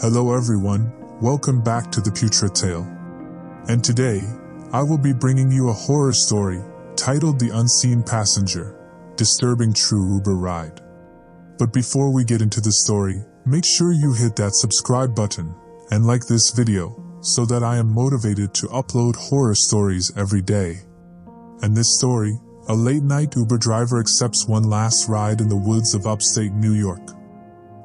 Hello everyone, welcome back to the Putra tale. And today, I will be bringing you a horror story titled The Unseen Passenger, Disturbing True Uber Ride. But before we get into the story, make sure you hit that subscribe button and like this video so that I am motivated to upload horror stories every day. And this story, a late-night Uber driver accepts one last ride in the woods of upstate New York.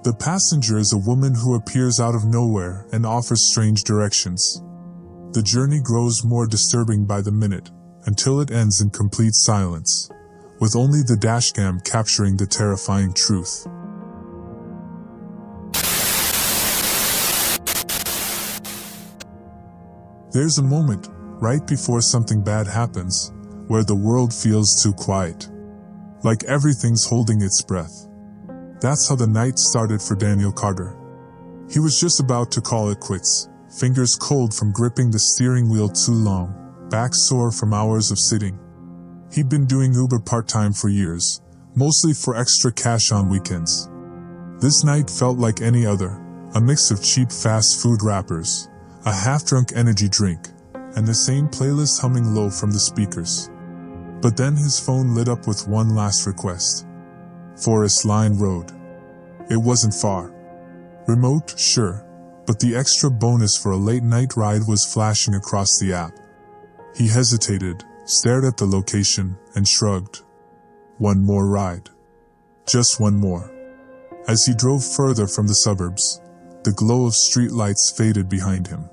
The passenger is a woman who appears out of nowhere and offers strange directions. The journey grows more disturbing by the minute, until it ends in complete silence, with only the dashcam capturing the terrifying truth. There's a moment, right before something bad happens, where the world feels too quiet. Like everything's holding its breath. That's how the night started for Daniel Carter. He was just about to call it quits, fingers cold from gripping the steering wheel too long, back sore from hours of sitting. He'd been doing Uber part-time for years, mostly for extra cash on weekends. This night felt like any other, a mix of cheap fast food wrappers, a half-drunk energy drink, and the same playlist humming low from the speakers. But then his phone lit up with one last request. Forest Line Road. It wasn't far. Remote, sure, but the extra bonus for a late-night ride was flashing across the app. He hesitated, stared at the location, and shrugged. One more ride. Just one more. As he drove further from the suburbs, the glow of streetlights faded behind him.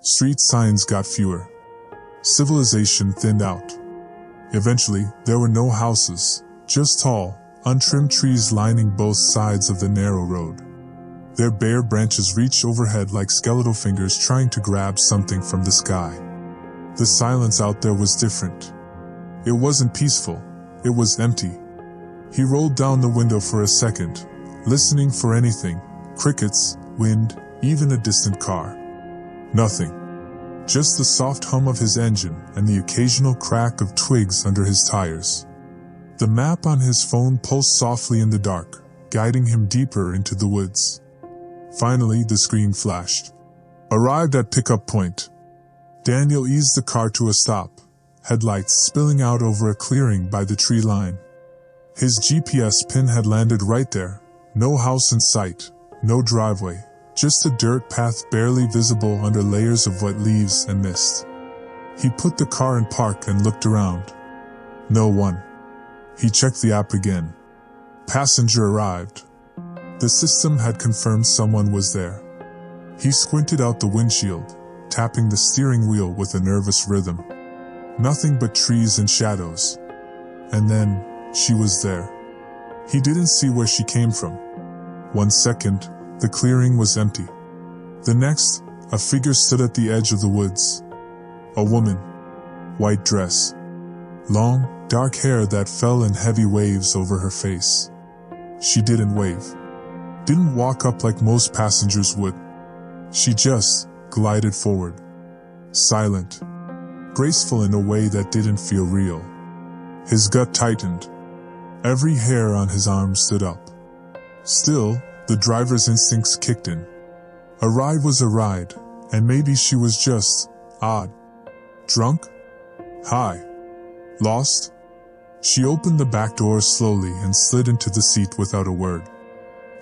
Street signs got fewer. Civilization thinned out. Eventually, there were no houses, just tall, untrimmed trees lining both sides of the narrow road. Their bare branches reached overhead like skeletal fingers trying to grab something from the sky. The silence out there was different. It wasn't peaceful, it was empty. He rolled down the window for a second, listening for anything, crickets, wind, even a distant car. Nothing. Just the soft hum of his engine and the occasional crack of twigs under his tires. The map on his phone pulsed softly in the dark, guiding him deeper into the woods. Finally, the screen flashed. Arrived at pickup point. Daniel eased the car to a stop, headlights spilling out over a clearing by the tree line. His GPS pin had landed right there, no house in sight, no driveway, just a dirt path barely visible under layers of wet leaves and mist. He put the car in park and looked around. No one. He checked the app again. Passenger arrived. The system had confirmed someone was there. He squinted out the windshield, tapping the steering wheel with a nervous rhythm. Nothing but trees and shadows. And then, she was there. He didn't see where she came from. 1 second, the clearing was empty. The next, a figure stood at the edge of the woods. A woman. White dress. Long, dark hair that fell in heavy waves over her face. She didn't wave. Didn't walk up like most passengers would. She just glided forward. Silent. Graceful in a way that didn't feel real. His gut tightened. Every hair on his arm stood up. Still, the driver's instincts kicked in. A ride was a ride, and maybe she was just odd. Drunk? High. Lost? She opened the back door slowly and slid into the seat without a word.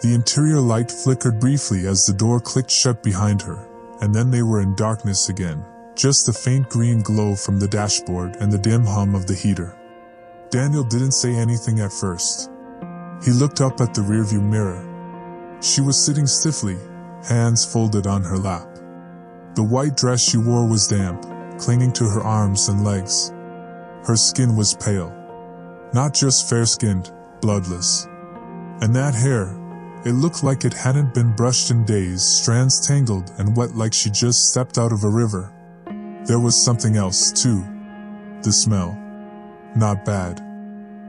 The interior light flickered briefly as the door clicked shut behind her, and then they were in darkness again, just the faint green glow from the dashboard and the dim hum of the heater. Daniel didn't say anything at first. He looked up at the rearview mirror. She was sitting stiffly, hands folded on her lap. The white dress she wore was damp, clinging to her arms and legs. Her skin was pale. Not just fair-skinned, bloodless. And that hair, it looked like it hadn't been brushed in days, strands tangled and wet like she just stepped out of a river. There was something else, too. The smell. Not bad.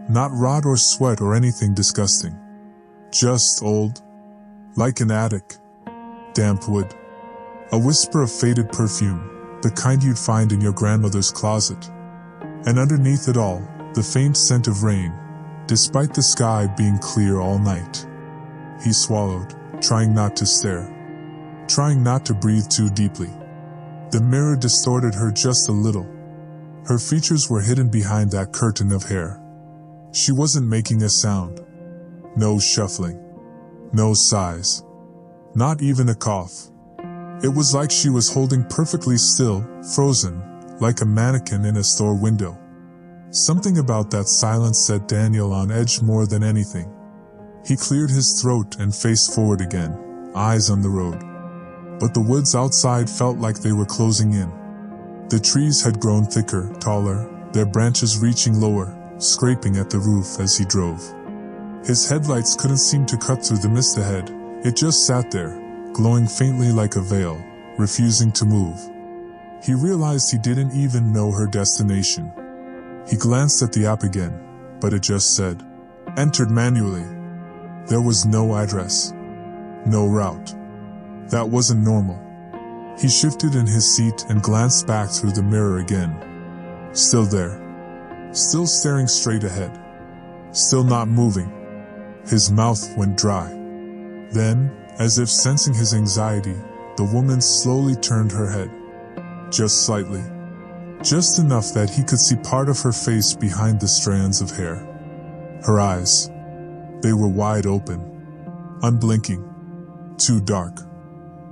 Not rot or sweat or anything disgusting. Just old. Like an attic. Damp wood. A whisper of faded perfume, the kind you'd find in your grandmother's closet. And underneath it all, the faint scent of rain, despite the sky being clear all night. He swallowed, trying not to stare. trying not to breathe too deeply. The mirror distorted her just a little. Her features were hidden behind that curtain of hair. She wasn't making a sound. No shuffling. No sighs. Not even a cough. It was like she was holding perfectly still, frozen, like a mannequin in a store window. Something about that silence set Daniel on edge more than anything. He cleared his throat and faced forward again, eyes on the road. But the woods outside felt like they were closing in. The trees had grown thicker, taller, their branches reaching lower, scraping at the roof as he drove. His headlights couldn't seem to cut through the mist ahead. It just sat there, glowing faintly like a veil, refusing to move. He realized he didn't even know her destination. He glanced at the app again, but it just said, "Entered manually." There was no address. No route. That wasn't normal. He shifted in his seat and glanced back through the mirror again. Still there. Still staring straight ahead. Still not moving. His mouth went dry. Then, as if sensing his anxiety, the woman slowly turned her head. Just slightly. Just enough that he could see part of her face behind the strands of hair. Her eyes. They were wide open. Unblinking. Too dark.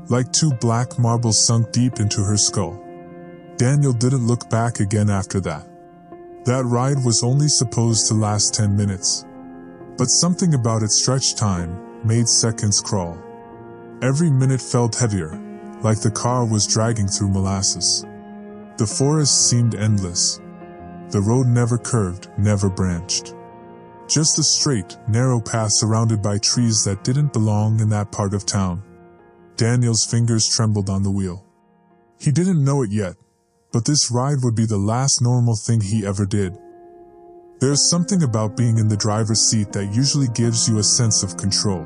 Like two black marbles sunk deep into her skull. Daniel didn't look back again after that. That ride was only supposed to last 10 minutes. But something about its stretch time made seconds crawl. Every minute felt heavier, like the car was dragging through molasses. The forest seemed endless. The road never curved, never branched. Just a straight, narrow path surrounded by trees that didn't belong in that part of town. Daniel's fingers trembled on the wheel. He didn't know it yet, but this ride would be the last normal thing he ever did. There's something about being in the driver's seat that usually gives you a sense of control.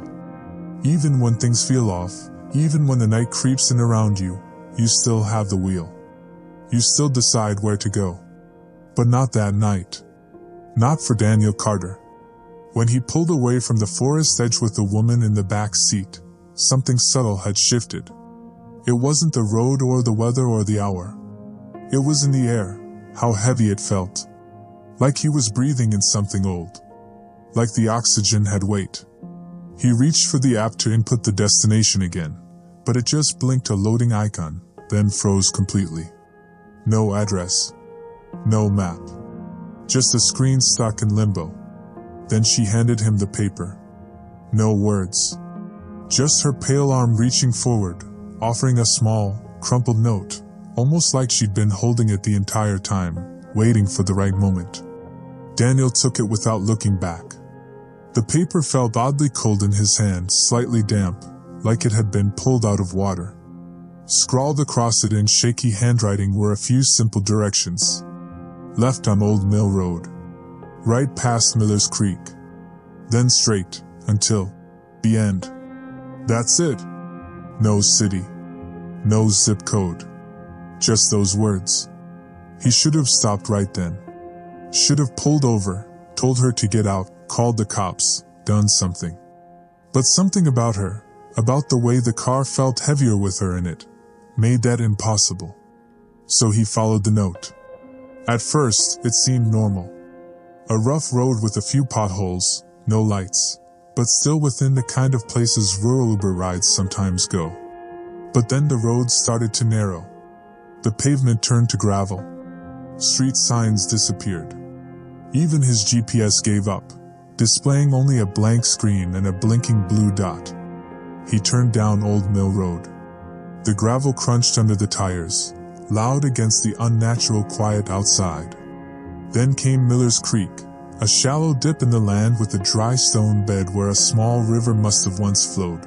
Even when things feel off, even when the night creeps in around you, you still have the wheel. You still decide where to go. But not that night. Not for Daniel Carter. When he pulled away from the forest edge with the woman in the back seat, something subtle had shifted. It wasn't the road or the weather or the hour. It was in the air, how heavy it felt. Like he was breathing in something old. Like the oxygen had weight. He reached for the app to input the destination again, but it just blinked a loading icon, then froze completely. No address. No map. Just a screen stuck in limbo. Then she handed him the paper. No words. Just her pale arm reaching forward, offering a small, crumpled note, almost like she'd been holding it the entire time, waiting for the right moment. Daniel took it without looking back. The paper felt oddly cold in his hand, slightly damp, like it had been pulled out of water. Scrawled across it in shaky handwriting were a few simple directions. Left on Old Mill Road. Right past Miller's Creek. Then straight, until the end. That's it. No city. No zip code. Just those words. He should have stopped right then. Should have pulled over, told her to get out, called the cops, done something. But something about her, about the way the car felt heavier with her in it, made that impossible. So he followed the note. At first, it seemed normal. A rough road with a few potholes, no lights, but still within the kind of places rural Uber rides sometimes go. But then the road started to narrow. The pavement turned to gravel. Street signs disappeared. Even his GPS gave up, displaying only a blank screen and a blinking blue dot. He turned down Old Mill Road. The gravel crunched under the tires, loud against the unnatural quiet outside. Then came Miller's Creek, a shallow dip in the land with a dry stone bed where a small river must have once flowed.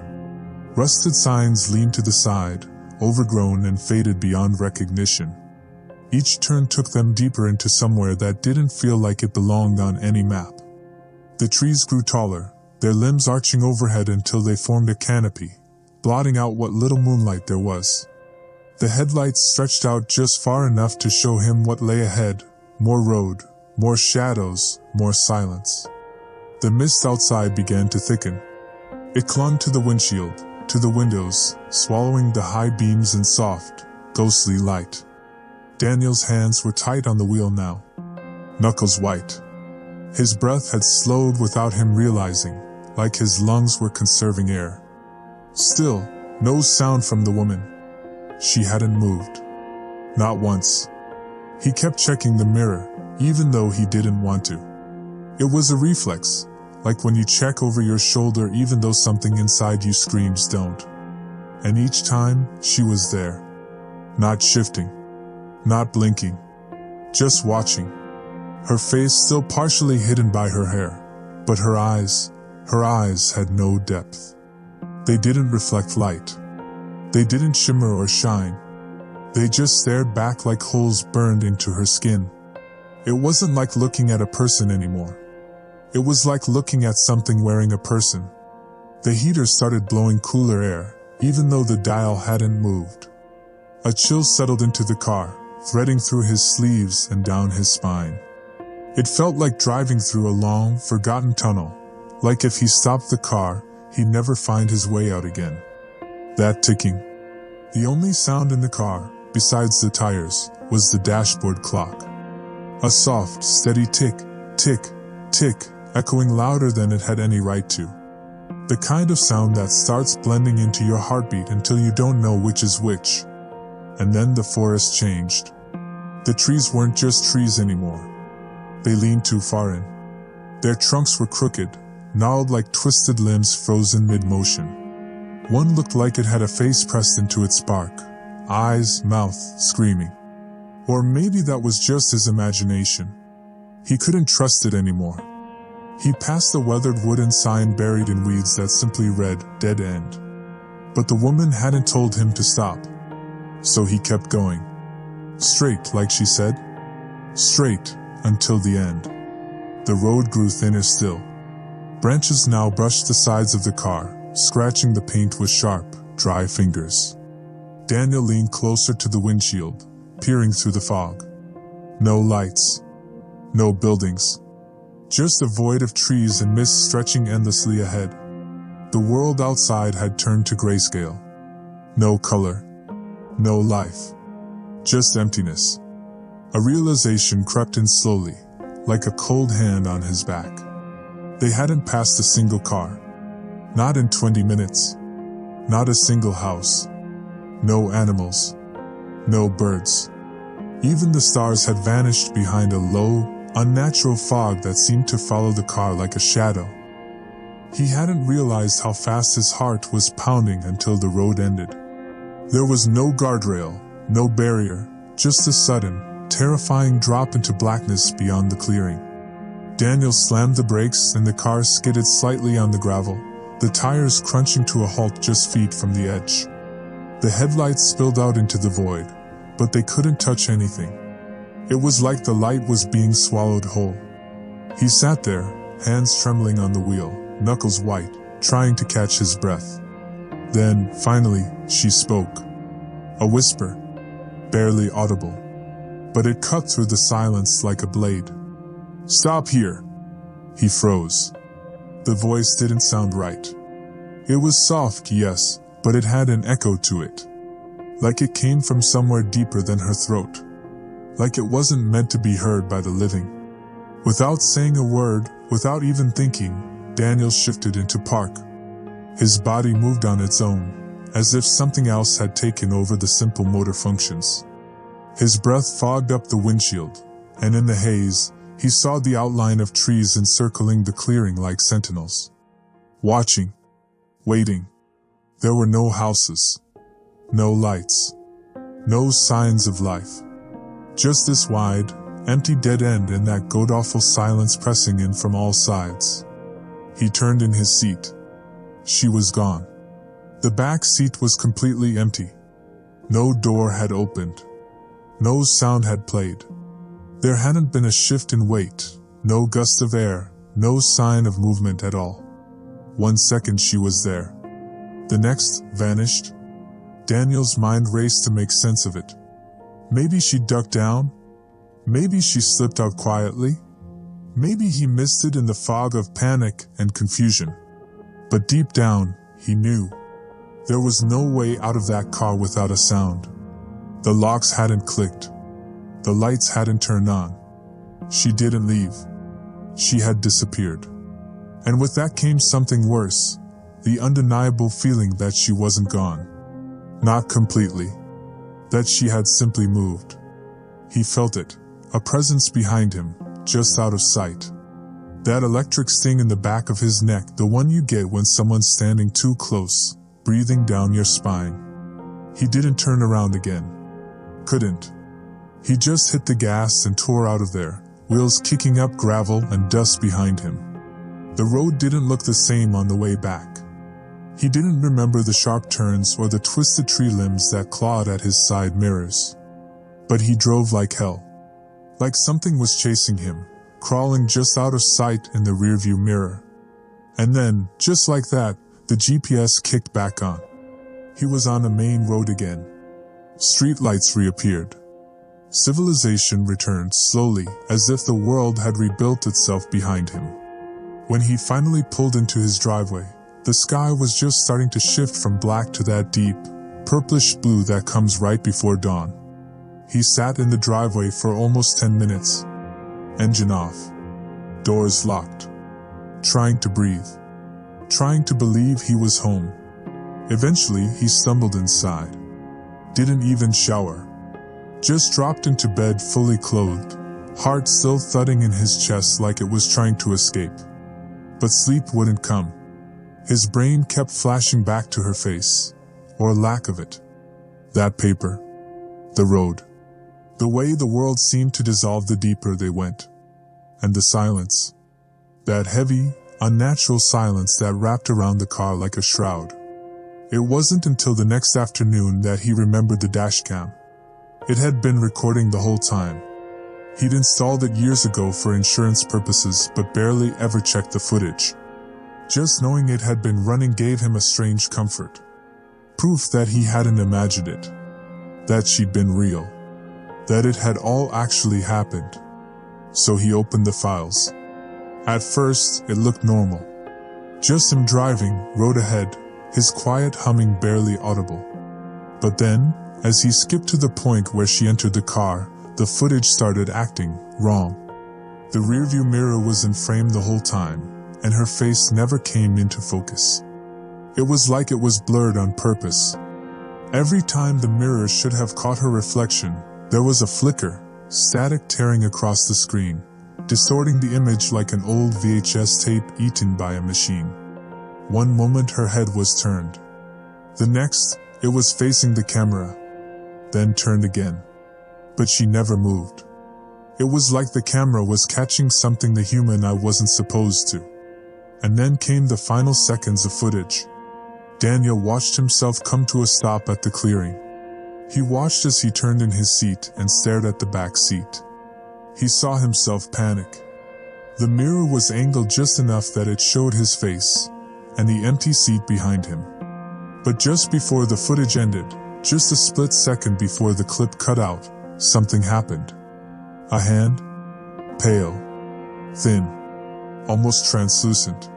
Rusted signs leaned to the side, overgrown and faded beyond recognition. Each turn took them deeper into somewhere that didn't feel like it belonged on any map. The trees grew taller, their limbs arching overhead until they formed a canopy, blotting out what little moonlight there was. The headlights stretched out just far enough to show him what lay ahead: more road, more shadows, more silence. The mist outside began to thicken. It clung to the windshield, to the windows, swallowing the high beams in soft, ghostly light. Daniel's hands were tight on the wheel now, knuckles white. His breath had slowed without him realizing, like his lungs were conserving air. Still, no sound from the woman. She hadn't moved. Not once. He kept checking the mirror, even though he didn't want to. It was a reflex, like when you check over your shoulder even though something inside you screams don't. And each time, she was there. Not shifting. Not blinking. Just watching. Her face still partially hidden by her hair, but her eyes had no depth. They didn't reflect light. They didn't shimmer or shine. They just stared back like holes burned into her skin. It wasn't like looking at a person anymore. It was like looking at something wearing a person. The heater started blowing cooler air, even though the dial hadn't moved. A chill settled into the car, threading through his sleeves and down his spine. It felt like driving through a long, forgotten tunnel, like if he stopped the car, he'd never find his way out again. That ticking. The only sound in the car, besides the tires, was the dashboard clock. A soft, steady tick, tick, tick, echoing louder than it had any right to. The kind of sound that starts blending into your heartbeat until you don't know which is which. And then the forest changed. The trees weren't just trees anymore. They leaned too far in. Their trunks were crooked, gnarled like twisted limbs frozen mid-motion. One looked like it had a face pressed into its bark, eyes, mouth, screaming. Or maybe that was just his imagination. He couldn't trust it anymore. He passed the weathered wooden sign buried in weeds that simply read, "Dead End." But the woman hadn't told him to stop. So he kept going. Straight, like she said. Straight, until the end. The road grew thinner still. Branches now brushed the sides of the car, scratching the paint with sharp, dry fingers. Daniel leaned closer to the windshield, peering through the fog. No lights. No buildings. Just a void of trees and mist stretching endlessly ahead. The world outside had turned to grayscale. No color. No life. Just emptiness. A realization crept in slowly, like a cold hand on his back. They hadn't passed a single car. Not in 20 minutes. Not a single house. No animals. No birds. Even the stars had vanished behind a low, unnatural fog that seemed to follow the car like a shadow. He hadn't realized how fast his heart was pounding until the road ended. There was no guardrail, no barrier, just a sudden, terrifying drop into blackness beyond the clearing. Daniel slammed the brakes and the car skidded slightly on the gravel, the tires crunching to a halt just feet from the edge. The headlights spilled out into the void, but they couldn't touch anything. It was like the light was being swallowed whole. He sat there, hands trembling on the wheel, knuckles white, trying to catch his breath. Then, finally, she spoke. A whisper, barely audible, but it cut through the silence like a blade. "Stop here." He froze. The voice didn't sound right. It was soft, yes, but it had an echo to it. Like it came from somewhere deeper than her throat. Like it wasn't meant to be heard by the living. Without saying a word, without even thinking, Daniel shifted into park. His body moved on its own, as if something else had taken over the simple motor functions. His breath fogged up the windshield, and in the haze, he saw the outline of trees encircling the clearing like sentinels. Watching. Waiting. There were no houses. No lights. No signs of life. Just this wide, empty dead end and that god-awful silence pressing in from all sides. He turned in his seat. She was gone. The back seat was completely empty. No door had opened. No sound had played. There hadn't been a shift in weight, no gust of air, no sign of movement at all. 1 second she was there. The next, vanished. Daniel's mind raced to make sense of it. Maybe she ducked down. Maybe she slipped out quietly. Maybe he missed it in the fog of panic and confusion. But deep down, he knew. There was no way out of that car without a sound. The locks hadn't clicked. The lights hadn't turned on. She didn't leave. She had disappeared. And with that came something worse, the undeniable feeling that she wasn't gone. Not completely. That she had simply moved. He felt it, a presence behind him, just out of sight. That electric sting in the back of his neck, the one you get when someone's standing too close, breathing down your spine. He didn't turn around again. Couldn't. He just hit the gas and tore out of there, wheels kicking up gravel and dust behind him. The road didn't look the same on the way back. He didn't remember the sharp turns or the twisted tree limbs that clawed at his side mirrors. But he drove like hell. Like something was chasing him, crawling just out of sight in the rearview mirror. And then, just like that, the GPS kicked back on. He was on a main road again. Streetlights reappeared. Civilization returned slowly, as if the world had rebuilt itself behind him. When he finally pulled into his driveway, the sky was just starting to shift from black to that deep, purplish blue that comes right before dawn. He sat in the driveway for almost 10 minutes. Engine off. Doors locked. Trying to breathe. Trying to believe he was home. Eventually, he stumbled inside. Didn't even shower. Just dropped into bed fully clothed, heart still thudding in his chest like it was trying to escape. But sleep wouldn't come. His brain kept flashing back to her face, or lack of it. That paper. The road. The way the world seemed to dissolve the deeper they went. And the silence. That heavy, unnatural silence that wrapped around the car like a shroud. It wasn't until the next afternoon that he remembered the dashcam. It had been recording the whole time. He'd installed it years ago for insurance purposes but barely ever checked the footage. Just knowing it had been running gave him a strange comfort. Proof that he hadn't imagined it. That she'd been real. That it had all actually happened. So he opened the files. At first, it looked normal. Just him driving, road ahead, his quiet humming barely audible. But then, as he skipped to the point where she entered the car, the footage started acting wrong. The rearview mirror was in frame the whole time, and her face never came into focus. It was like it was blurred on purpose. Every time the mirror should have caught her reflection, there was a flicker, static tearing across the screen, distorting the image like an old VHS tape eaten by a machine. One moment her head was turned. The next, it was facing the camera. Then turned again. But she never moved. It was like the camera was catching something the human eye wasn't supposed to. And then came the final seconds of footage. Daniel watched himself come to a stop at the clearing. He watched as he turned in his seat and stared at the back seat. He saw himself panic. The mirror was angled just enough that it showed his face, and the empty seat behind him. But just before the footage ended, just a split second before the clip cut out, something happened. A hand, pale, thin, almost translucent.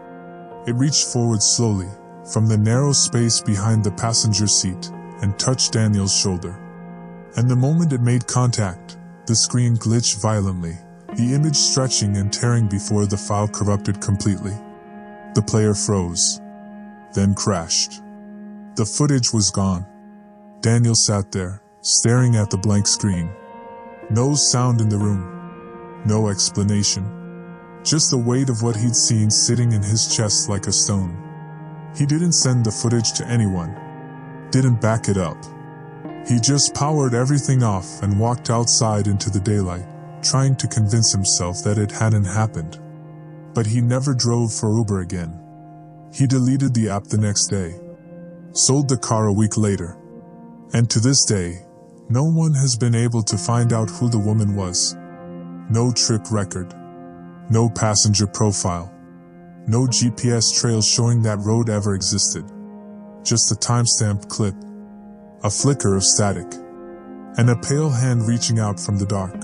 It reached forward slowly, from the narrow space behind the passenger seat, and touched Daniel's shoulder. And the moment it made contact, the screen glitched violently, the image stretching and tearing before the file corrupted completely. The player froze, then crashed. The footage was gone. Daniel sat there, staring at the blank screen. No sound in the room. No explanation. Just the weight of what he'd seen sitting in his chest like a stone. He didn't send the footage to anyone. Didn't back it up. He just powered everything off and walked outside into the daylight, trying to convince himself that it hadn't happened. But he never drove for Uber again. He deleted the app the next day. Sold the car a week later. And to this day, no one has been able to find out who the woman was. No trip record. No passenger profile. No GPS trail showing that road ever existed. Just a timestamped clip. A flicker of static. And a pale hand reaching out from the dark.